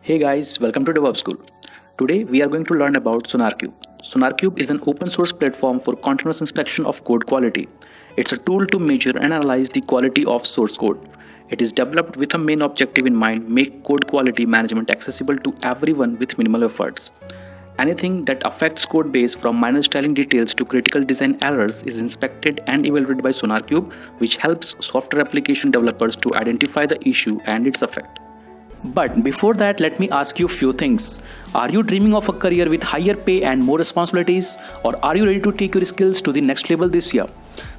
Hey guys, welcome to DevOpsSchool. Today we are going to learn about Sonarqube. Sonarqube is an open source platform for continuous inspection of code quality. It's a tool to measure and analyze the quality of source code. It is developed with a main objective in mind: make code quality management accessible to everyone with minimal efforts. Anything that affects code base from minor styling details to critical design errors is inspected and evaluated by Sonarqube, which helps software application developers to identify the issue and its effect. But before that, let me ask you a few things. Are you dreaming of a career with higher pay and more responsibilities? Or are you ready to take your skills to the next level this year?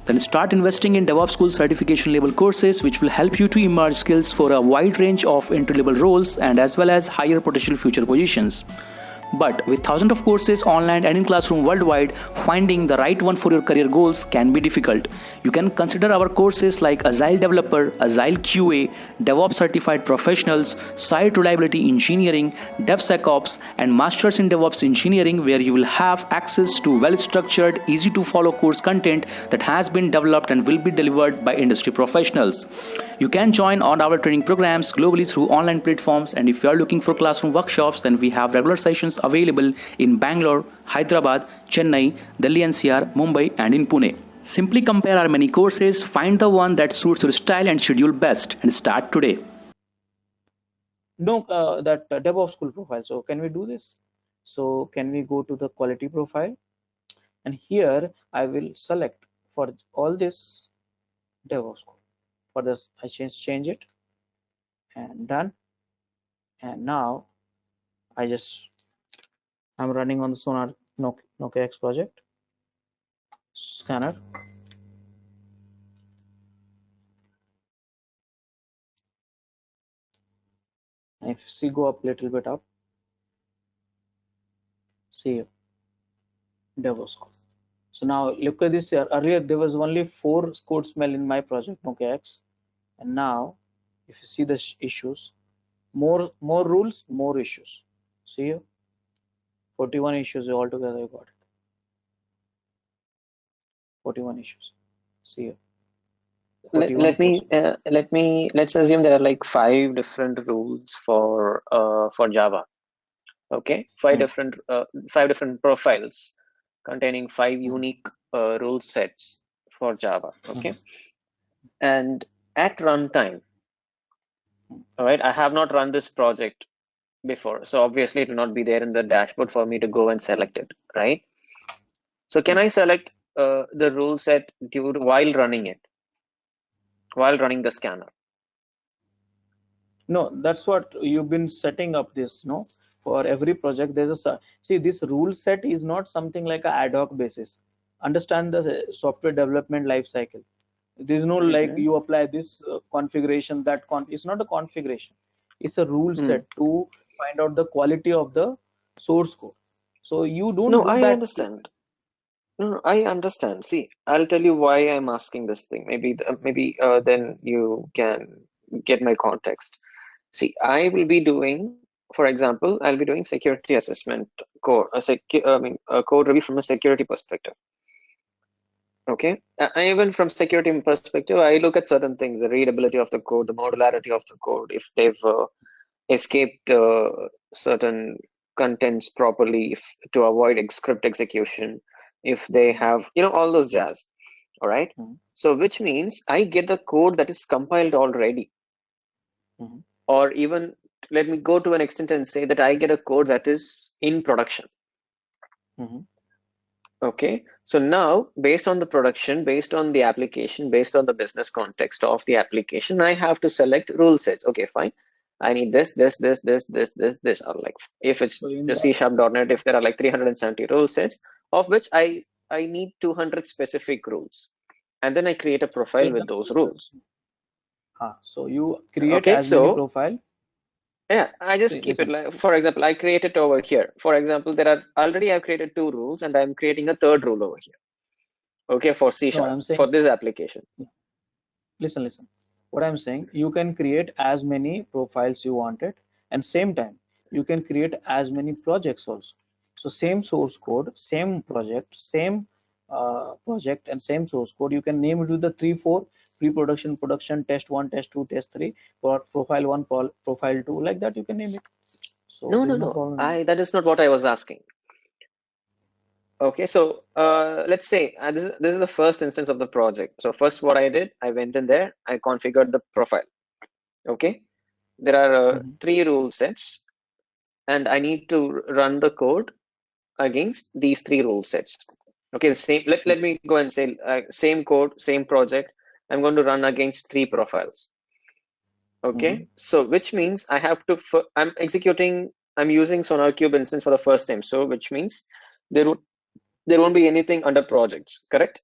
Then start investing in DevOpsSchool certification level courses, which will help you to emerge skills for a wide range of entry level roles and as well as higher potential future positions. But with thousands of courses online and in classroom worldwide, finding the right one for your career goals can be difficult. You can consider our courses like Agile Developer, Agile QA, DevOps Certified Professionals, Site Reliability Engineering, DevSecOps, and Masters in DevOps Engineering, where you will have access to well-structured, easy-to-follow course content that has been developed and will be delivered by industry professionals. You can join on our training programs globally through online platforms, and if you are looking for classroom workshops, then we have regular sessions available in Bangalore, Hyderabad, Chennai, Delhi NCR, Mumbai, and in Pune. Simply compare our many courses, find the one that suits your style and schedule best, and start today. That DevOps school profile. So can we do this? So can we go to the quality profile? And here I will select for all this DevOps school. For this, I change it and done. And now I'm running on the Sonarqube X project scanner. And if you see, go up a little bit up, see here, DevOps school. So now look at this here. Earlier there was only 4 code smell in my project Nokia X, and now if you see the issues, more rules, more issues. See here, 41 issues altogether. I got it. 41 issues. See here. Let's assume there are like 5 different rules for Java. Okay, 5 different profiles containing 5 unique rule sets for Java. Okay, and at runtime, all right, I have not run this project before, so obviously it will not be there in the dashboard for me to go and select it, right? So can I select the rule set while running the scanner? No, that's what you've been setting up this, no? For every project, there's a see, this rule set is not something like a ad hoc basis. Understand the software development life cycle. There's no like you apply this configuration, it's not a configuration. It's a rule set to find out the quality of the source code. So you don't do I that. Understand. No, I understand. See, I'll tell you why I'm asking this thing. Maybe then you can get my context. See, I will be doing, for example, I'll be doing security assessment code, a code review from a security perspective. Okay, even from security perspective, I look at certain things: the readability of the code, the modularity of the code, if they've escaped certain contents properly, to avoid script execution, if they have, all those jazz. All right. So which means I get the code that is compiled already. Or even let me go to an extent and say that I get a code that is in production. Okay, so now based on the production, based on the application, based on the business context of the application, I have to select rule sets. Okay, fine. I need this, or like if it's the C#.NET, if there are like 370 rule sets, of which I need 200 specific rules, and then I create a profile with those rules. So you create as many profile. Yeah, I just keep it like, for example, I create it over here. For example, I've created 2 rules and I'm creating a 3rd rule over here. Okay, for C#, for this application. Listen. What I'm saying, you can create as many profiles you wanted, and same time, you can create as many projects also. So same source code, same project, and same source code. You can name it with the 3-4 pre-production, production, test 1, test 2, test 3, for profile 1, profile 2, like that you can name it. So No, there's no, no no. problem. That is not what I was asking. Okay, so let's say this is the first instance of the project. So first, what I did, I went in there, I configured the profile. Okay, there are 3 rule sets, and I need to run the code against these 3 rule sets. Okay, the same. Let me go and say same code, same project. I'm going to run against 3 profiles. Okay, so which means I have to. I'm using Sonarqube instance for the first time. So which means there won't be anything under projects. Correct?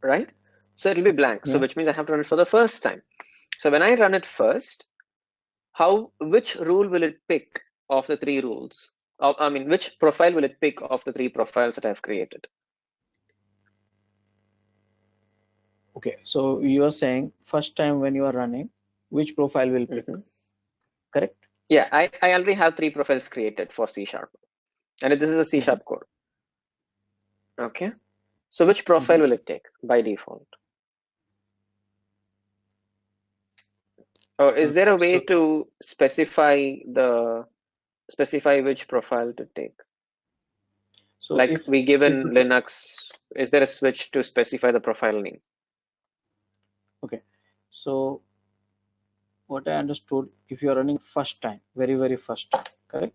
Right? So it'll be blank. So Yeah. which means I have to run it for the first time. So when I run it first, which rule will it pick of the 3 rules? I mean, which profile will it pick of the 3 profiles that I've created? Okay, so you are saying first time when you are running, which profile will pick? Correct? Yeah, I already have 3 profiles created for C#, and this is a C# code. Okay, so which profile will it take by default? Or is there a way to specify which profile to take? So Like if we give in Linux, is there a switch to specify the profile name? Okay, so what I understood, if you are running first time, very first time, correct?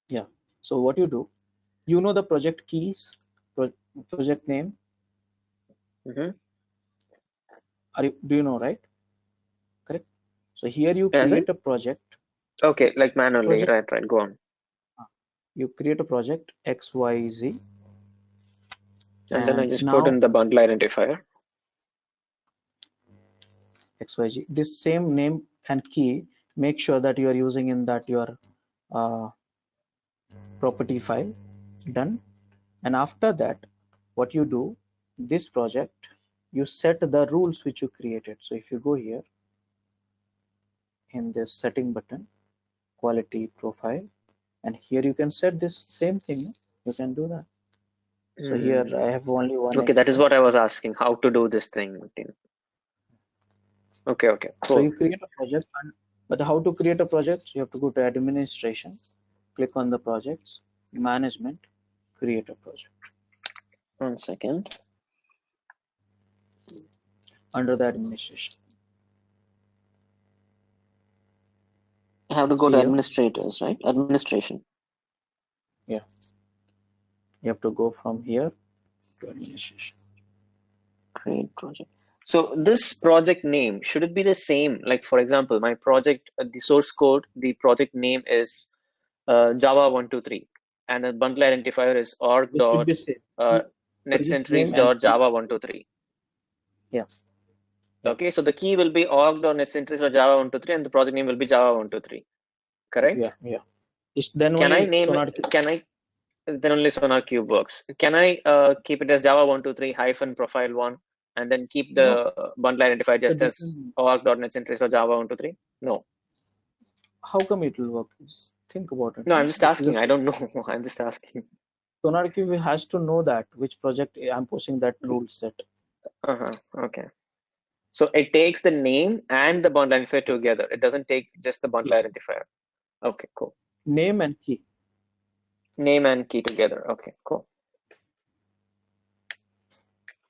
Yeah. So what you do, you know the project keys, project name. Do you know, right? Correct. So here you create a project. Okay, like manually, right, go on. You create a project XYZ. And then I just now, put in the bundle identifier. XYZ. This same name and key, make sure that you are using in that your property file. Done. And after that, what you do, this project, you set the rules which you created. So if you go here in this setting button, quality profile, and here you can set this same thing. You can do that. So here I have only one. Okay, that is what I was asking, how to do this thing. Okay, cool. So you create a project, but how to create a project? You have to go to administration, click on the projects, management, create a project. 1 second. Under the administration. I have to go to administrators, right? Administration. Yeah. You have to go from here to administration. Create project. So this project name, should it be the same? Like, for example, my project, the source code, the project name is Java123, and the bundle identifier is org.netcentrys.java123. Yeah. Okay, so the key will be org.netcentrys.java123, and the project name will be Java123. Correct? Yeah. Then can I name it? Then only Sonarqube works. Can I keep it as Java123-profile1 and then keep the bundle identifier just as org.netcentrys.java123? No. How come it will work? Think about it. No, I'm just asking. I don't know. I'm just asking. Sonarqube has to know that which project I'm posting that rule set. Okay. So it takes the name and the bundle identifier together. It doesn't take just the bundle identifier. Okay, cool. Name and key. Name and key together. Okay, cool.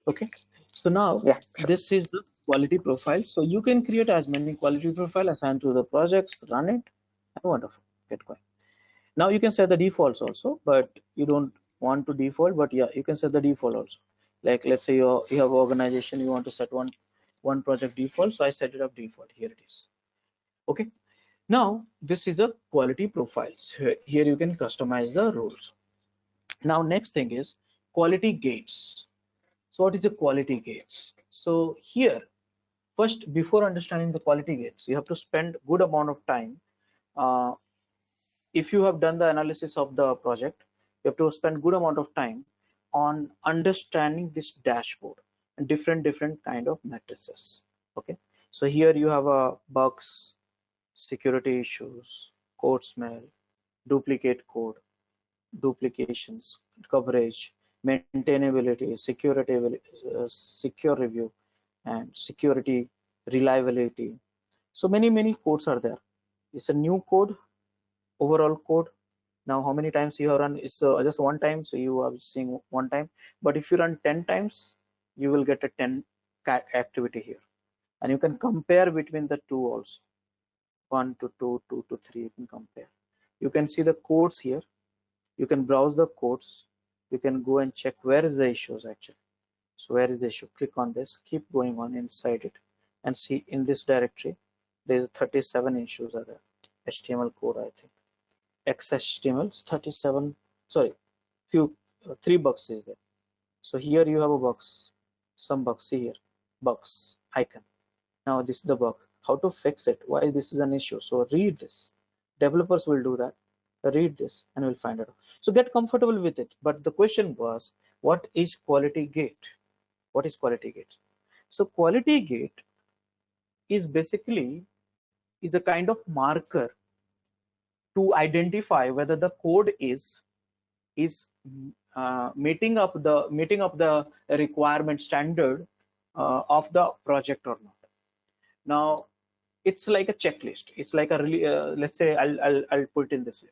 Okay. So now this is the quality profile. So you can create as many quality profile, assign to the projects, run it, and wonderful. Get going. Now you can set the defaults also, but you don't want to default, but yeah, you can set the default also. Like let's say you have organization, you want to set one project default. So I set it up default. Here it is. Okay. Now this is the quality profiles. Here you can customize the rules. Now next thing is quality gates. So what is the quality gates? So here, first, before understanding the quality gates, you have to spend good amount of time. If you have done the analysis of the project, you have to spend good amount of time on understanding this dashboard and different kind of matrices. Okay, so here you have bugs, security issues, code smell, duplicate code, duplications, coverage, maintainability, secure review, and security reliability. So many codes are there. It's a new code, overall code. Now how many times you have run? It's just one time, so you are seeing one time. But if you run 10 times, you will get a 10 activity here, and you can compare between the two also. 1 to 2, 2 to 3, you can compare. You can see the codes here. You can browse the codes. You can go and check where is the issues actually. So where is the issue? Click on this, keep going on inside it, and see in this directory there is 37 issues are there. HTML code, I think XHTML 37, sorry, few 3 bugs is there. So here you have a bugs, some bugs. See here, bugs icon. Now this is the bug. How to fix it? Why this is an issue? So read this. Developers will do that. Read this and we'll find out. So get comfortable with it. But the question was, what is quality gate? What is quality gate? So quality gate is basically is a kind of marker to identify whether the code is meeting up the requirement standard of the project or not. Now it's like a checklist. It's like a let's say I'll put it in this way.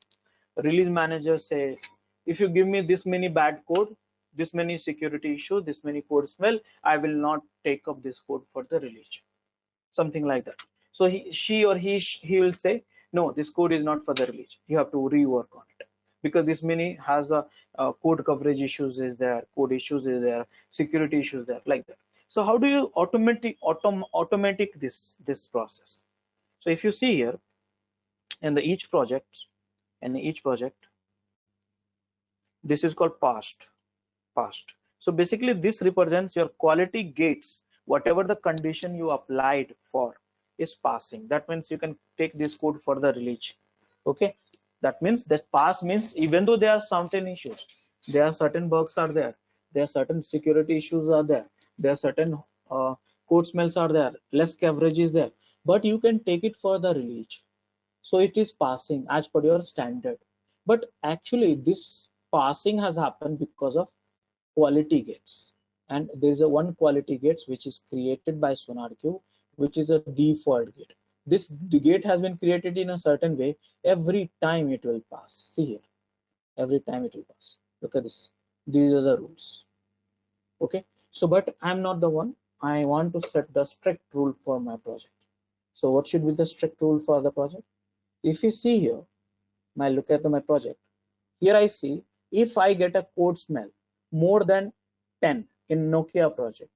A release manager say, if you give me this many bad code, this many security issues, this many code smell, I will not take up this code for the release. Something like that. So she will say, no, this code is not for the release. You have to rework on it because this many has a code coverage issues is there, code issues is there, security issues there, like that. So how do you automatic this process? So if you see here in each project, this is called past. So basically this represents your quality gates. Whatever the condition you applied for is passing. That means you can take this code for the release. Okay, that means that pass means even though there are certain issues, there are certain bugs are there, there are certain security issues are there, there are certain code smells are there, less coverage is there, but you can take it for the release. So it is passing as per your standard. But actually this passing has happened because of quality gates, and there is a one quality gates which is created by Sonarqube, which is a default gate. This the gate has been created in a certain way. Every time it will pass. See here, every time it will pass. Look at this. These are the rules. Okay, so but I'm not the one. I want to set the strict rule for my project. So what should be the strict rule for the project? If you see here, look at my project. Here I see if I get a code smell more than 10 in Nokia project.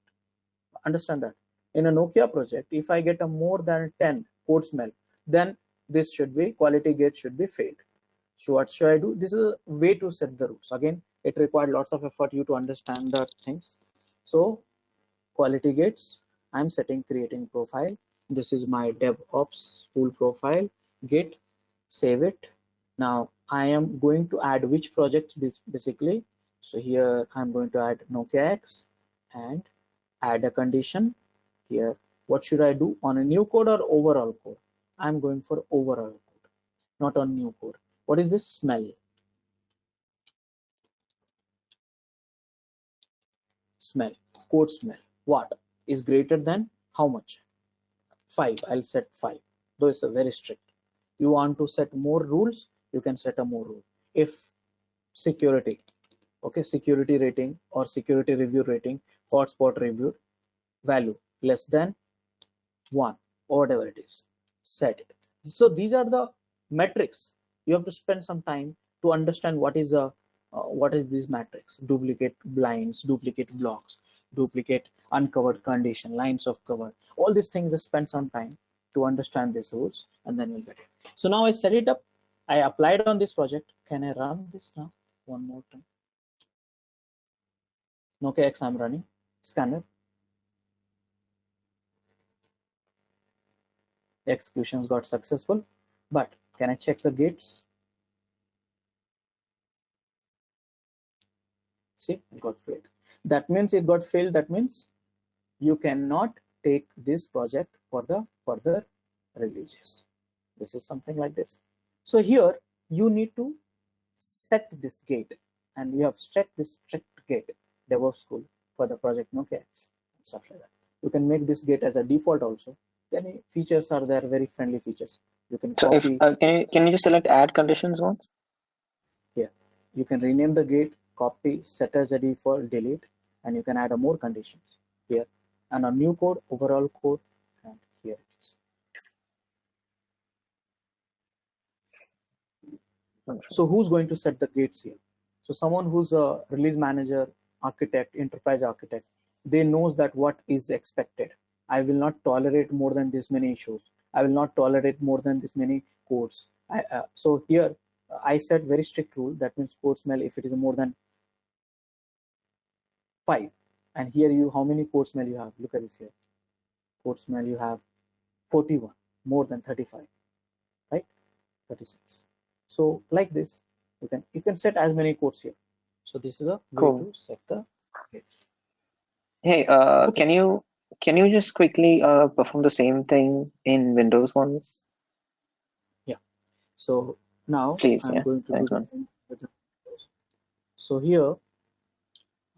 Understand that in a Nokia project, if I get a more than 10 code smell, then this should be quality gate should be failed. So what should I do? This is a way to set the rules. Again, it required lots of effort you to understand the things. So quality gates, I'm setting creating profile. This is my DevOps school profile. Git, save it. Now I am going to add which projects basically. So here I'm going to add Nokia X and add a condition here. What should I do on a new code or overall code? I'm going for overall code, not on new code. What is this smell? Smell, code smell. What is greater than how much? 5. I'll set 5. Though it's a very strict. You want to set more rules, you can set a more rule. If security, okay, security rating or security review rating, hotspot review value less than 1 or whatever it is, set it. So these are the metrics. You have to spend some time to understand what is these metrics: duplicate blinds, duplicate blocks, duplicate uncovered condition, lines of cover. All these things, just spend some time to understand these rules, and then you'll get it. So now I set it up. I applied on this project. Can I run this now? One more time. Nokia X I'm running. Scanner. Executions got successful, but can I check the gates? See, it got failed. That means it got failed. That means you cannot take this project for the further releases. This is something like this. So here you need to set this gate, and you have set this strict gate DevOpsSchool for the project Nokia X and stuff like that. You can make this gate as a default also. any features are there, very friendly features. You can So if copy can you just select add conditions once? here. You can rename the gate, copy, set as a default, delete, and you can add a more conditions here. And a new code, overall code, and here it is. So who's going to set the gates here? So someone who's a release manager, architect, enterprise architect, they knows that what is expected. I will not tolerate more than this many issues. I will not tolerate more than this many codes. So here I set very strict rule. That means code smell if it is more than 5. And here you, how many code smell you have? Look at this here. Code smell you have 41, more than 35, right? 36. So like this, you can set as many codes here. So this is a way Cool. to set the gates. Hey, Okay. can you just quickly perform the same thing in Windows once? Yeah. So now Please, I'm yeah. going to do Thanks, the man. same with the Windows. So here,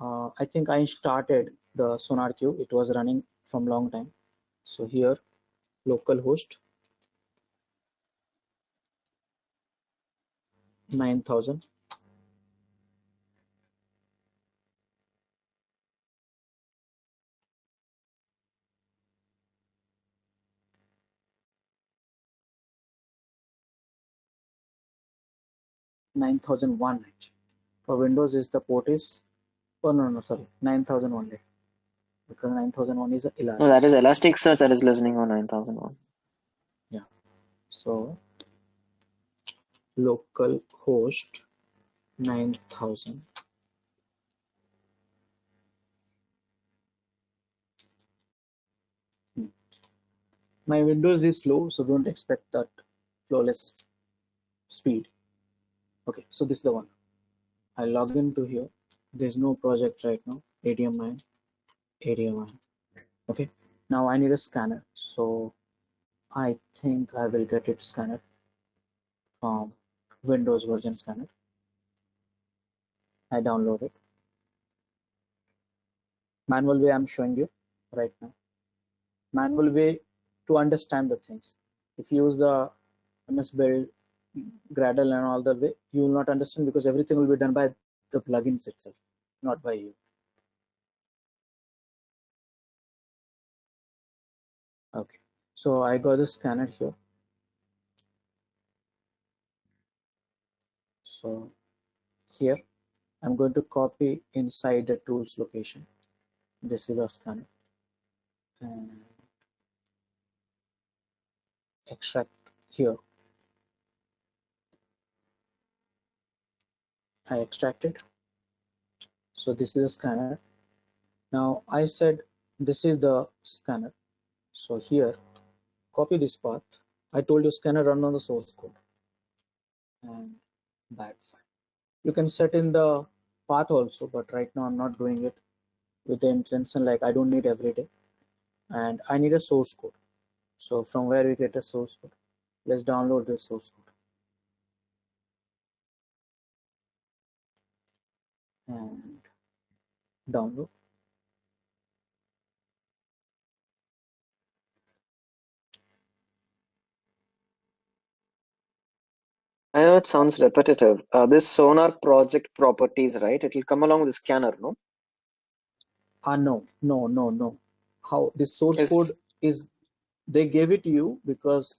I think I started the Sonarqube. It was running from long time. So here, localhost 9000. Actually. For Windows is the port is, oh no, sorry, 9000 only, because 9001 is No, that is Elasticsearch. Elasticsearch that is listening on 9001. Yeah. So localhost 9000. My Windows is slow, so don't expect that flawless speed. Okay, so this is the one. I log into here. There's no project right now. ADMI. Okay, now I need a scanner. So I think I will get it scanner from Windows version scanner. I download it. Manual way I'm showing you right now. Manual way to understand the things. If you use the MS Build, Gradle and all the way, you will not understand because everything will be done by the plugins itself, not by you. Okay, so I got the scanner here. So here I'm going to copy inside the tools location. This is the scanner and extract here. I extracted. So this is a scanner. Now I said this is the scanner. So here, copy this path. I told you scanner run on the source code and bad file. You can set in the path also, but right now I'm not doing it with the intention like I don't need every day. And I need a source code. So from where we get a source code? Let's download the source code and download. I know it sounds repetitive. This Sonar project properties, right? It will come along with the scanner, no? No. How this source Is code is, they gave it to you because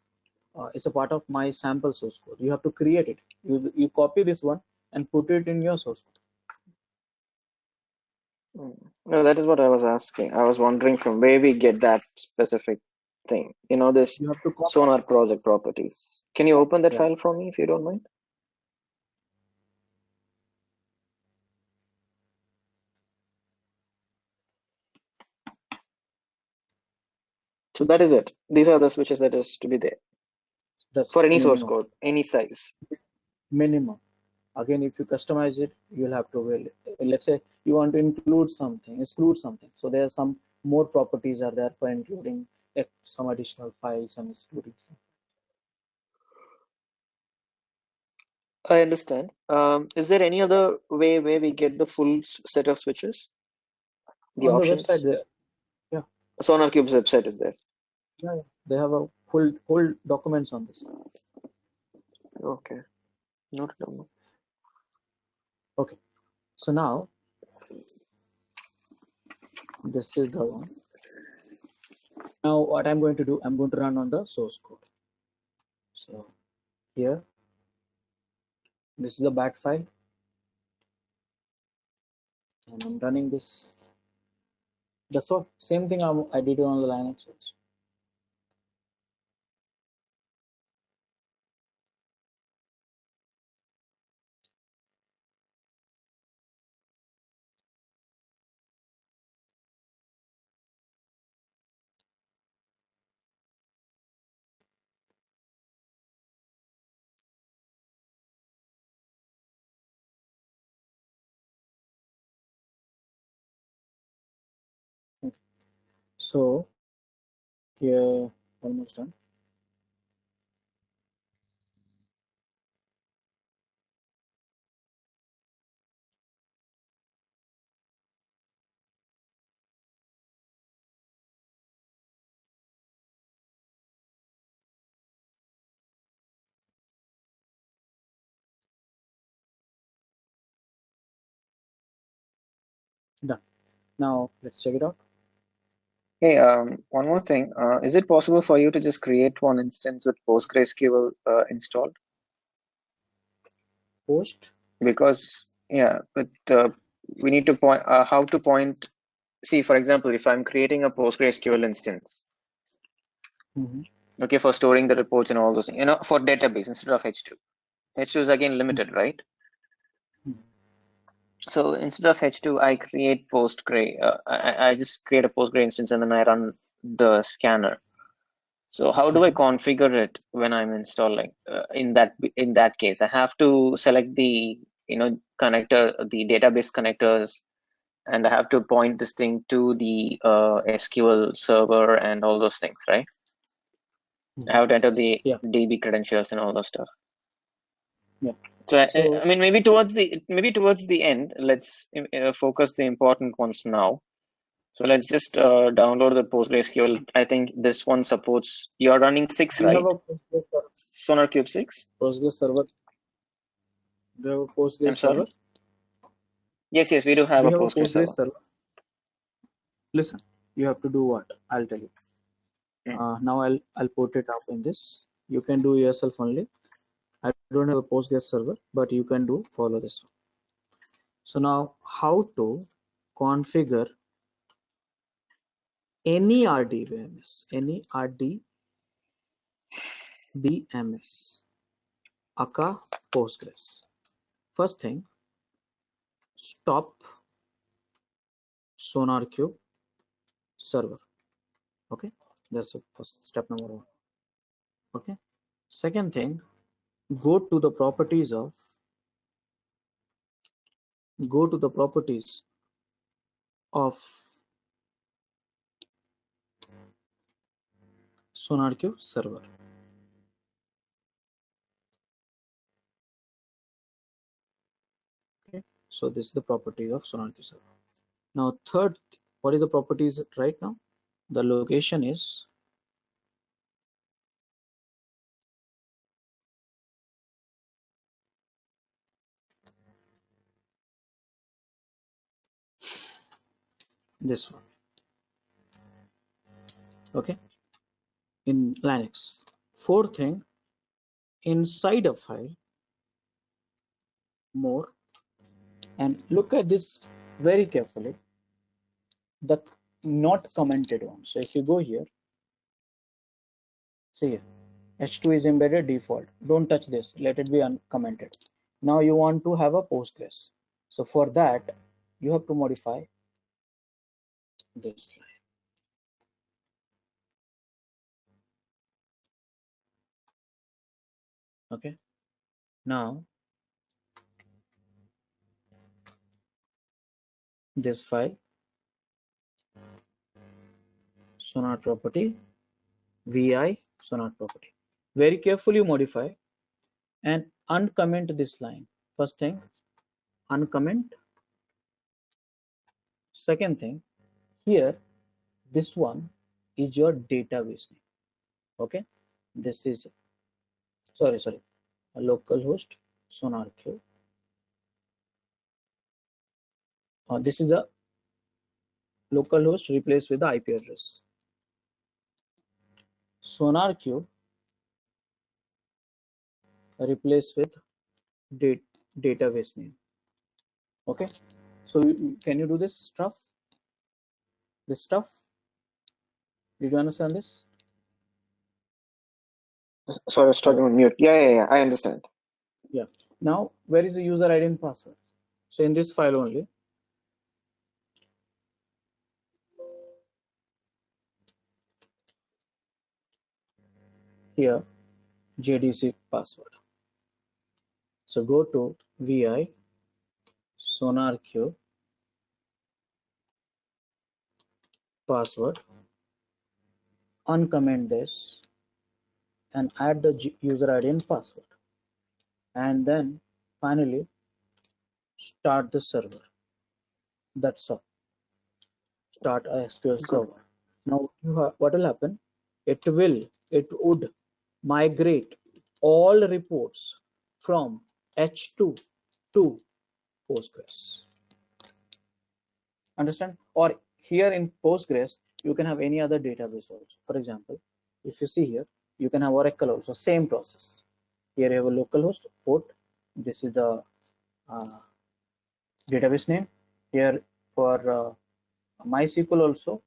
it's a part of my sample source code. You have to create it. You copy this one and put it in your source code. no, that is what I was asking. I was wondering from where we get that specific thing. You know, this You have to copy. Sonar project properties. Can you open that Yeah. file for me if you don't mind? So that is it. These are the switches that is to be there That's for any source minimum. code, any size. Minimum. Again, if you customize it, you'll have to, well, let's say you want to include something, exclude something. So there are some more properties are there for including some additional files and excluding some. I understand. Is there any other way where we get the full set of switches? The On the website options? there. Yeah. Sonarqube's website is there. Yeah. They have a whole documents on this. Okay, noted down. Okay, so now this is the one. Now what I'm going to do, I'm going to run on the source code. So here, this is the bat file, and I'm running this. That's all. Same thing I did on the Linux also. Okay. So here, almost done. Done. Now let's check it out. Hey, one more thing. Is it possible for you to just create one instance with PostgreSQL installed? Post. Because yeah, but we need to point how to point. See, for example, if I'm creating a PostgreSQL instance, okay, for storing the reports and all those things, for database instead of H2. H2 is again limited, right? So instead of H2, I create Postgre. I just create a Postgre instance and then I run the scanner. So how do I configure it when I'm installing? In that case, I have to select the connector, the database connectors, and I have to point this thing to the SQL server and all those things, right? I have to enter the DB credentials and all those stuff. Yeah. So, I mean, maybe towards the end, let's focus the important ones now. So let's just download the PostgreSQL. I think this one supports. You're running 6, We right? have a Sonarqube 6. Postgres server. We have a Postgres I'm sorry? server. Yes, we do have We a have a Postgres Postgres server. server. Listen, you have to do what? I'll tell you. Now I'll put it up in this. You can do yourself only. I don't have a Postgres server, but you can follow this one. So now how to configure any RDBMS, aka Postgres. First thing, stop Sonarqube server. Okay, that's the first step number 1. Okay, second thing, go to the properties of Sonarqube server. Okay, so this is the property of Sonarqube server. Now third, what is the properties right now? The location is this one. Okay, in Linux. Fourth thing, inside a file, more, and look at this very carefully, the not commented one. So if you go here, see here, H2 is embedded default. Don't touch this, let it be uncommented. Now you want to have a Postgres. So for that, you have to modify this line. Okay, now this file, sonar property, vi sonar property. Very carefully modify and uncomment this line. First thing, uncomment. Second thing, here, this one is your database name. Okay, this is sorry a local host Sonarqube. This is a local host replaced with the IP address. Sonarqube replaced with database name. Okay, so can you do this stuff? Did you understand this? Sorry, I was talking on mute. Yeah, I understand. Yeah. Now, where is the user ID and password? So in this file only, here JDC password. So go to vi Sonarqube password, uncomment this, and add the user ID and password, and then finally start the server. That's all. Start a SQL server. Now what will happen? It would migrate all reports from H2 to Postgres. Understand? Or here in Postgres, you can have any other database also. For example, if you see here, you can have Oracle also, same process. Here you have a localhost port. This is the database name. Here for MySQL also,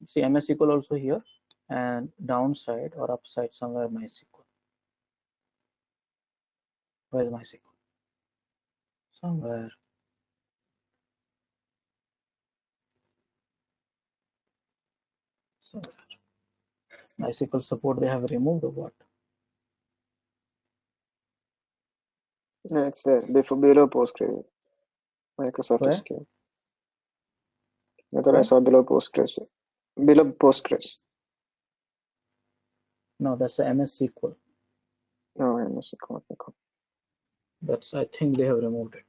see MS SQL also here, and downside or upside somewhere MySQL. Where is MySQL? Somewhere. MySQL support they have removed or what? No, it's there. Below Postgres. Microsoft Where? SQL. I thought I saw below Postgres. Below Postgres. No, that's the MS SQL. No, MS SQL. That's, I think they have removed it.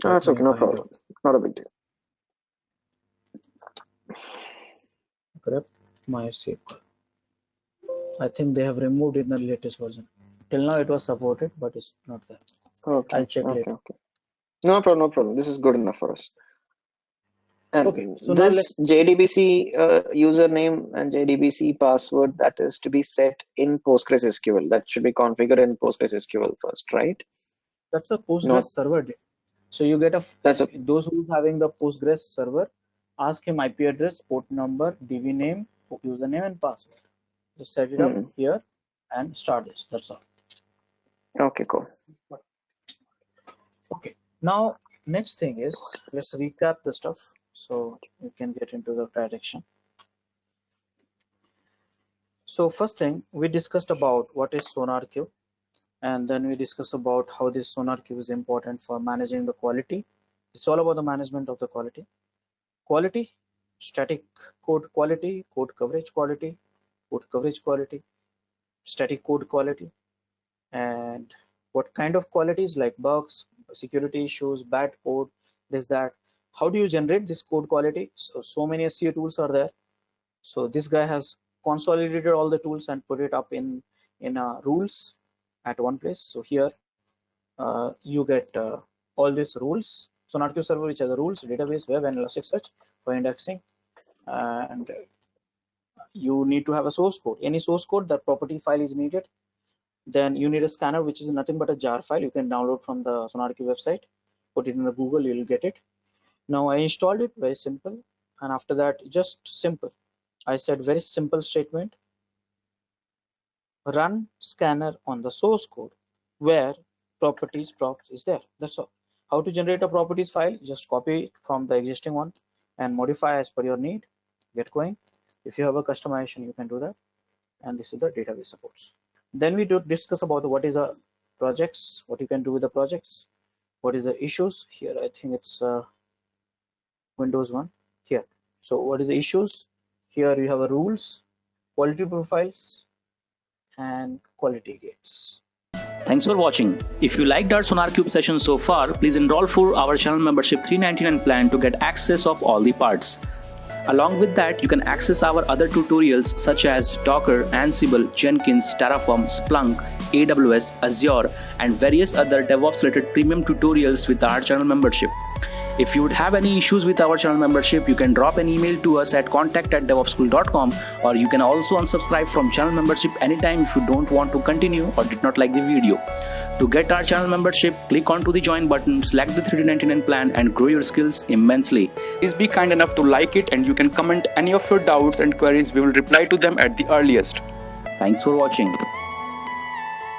No, that's okay, no problem. Not a big deal. Correct. MySQL. I think they have removed it in the latest version. Till now it was supported, but it's not there. Okay. I'll check later. Okay. No problem. This is good enough for us. And okay, so this JDBC username and JDBC password that is to be set in PostgreSQL. That should be configured in PostgreSQL first, right? That's a Postgres server. So you get those who's having the Postgres server, ask him IP address, port number, DB name, username, and password. Just set it up here and start this. That's all. Okay, cool. Okay. Now, next thing is, let's recap the stuff so we can get into the direction. So first thing, we discussed about what is Sonarqube, and then we discussed about how this Sonarqube is important for managing the quality. It's all about the management of the quality. Quality, static code quality, code coverage quality, static code quality, and what kind of qualities like bugs, security issues, bad code, this, that. How do you generate this code quality? So many SEO tools are there. So this guy has consolidated all the tools and put it up in rules at one place. So here you get all these rules. Sonarqube server, which has a rules, database, web, and Elasticsearch for indexing. And you need to have a source code. Any source code, that property file is needed. Then you need a scanner, which is nothing but a jar file. You can download from the Sonarqube website. Put it in the Google, you'll get it. Now I installed it, very simple. And after that, just simple. I said very simple statement. Run scanner on the source code where properties props is there. That's all. How to generate a properties file? Just copy from the existing one and modify as per your need. Get going. If you have a customization, you can do that. And this is the database supports. Then we discuss about what is a projects, what you can do with the projects, what is the issues. Here I think it's Windows 1 here. So what is the issues? Here you have a rules, quality profiles, and quality gates. Thanks for watching. If you liked our Sonarqube session so far, please enroll for our channel membership $399 plan to get access of all the parts. Along with that, you can access our other tutorials such as Docker, Ansible, Jenkins, Terraform, Splunk, AWS, Azure, and various other DevOps related premium tutorials with our channel membership. If you would have any issues with our channel membership, you can drop an email to us at contact@DevOpsSchool.com, or you can also unsubscribe from channel membership anytime if you don't want to continue or did not like the video. To get our channel membership, click onto the join button, select the $399 plan and grow your skills immensely. Please be kind enough to like it, and you can comment any of your doubts and queries. We will reply to them at the earliest. Thanks for watching.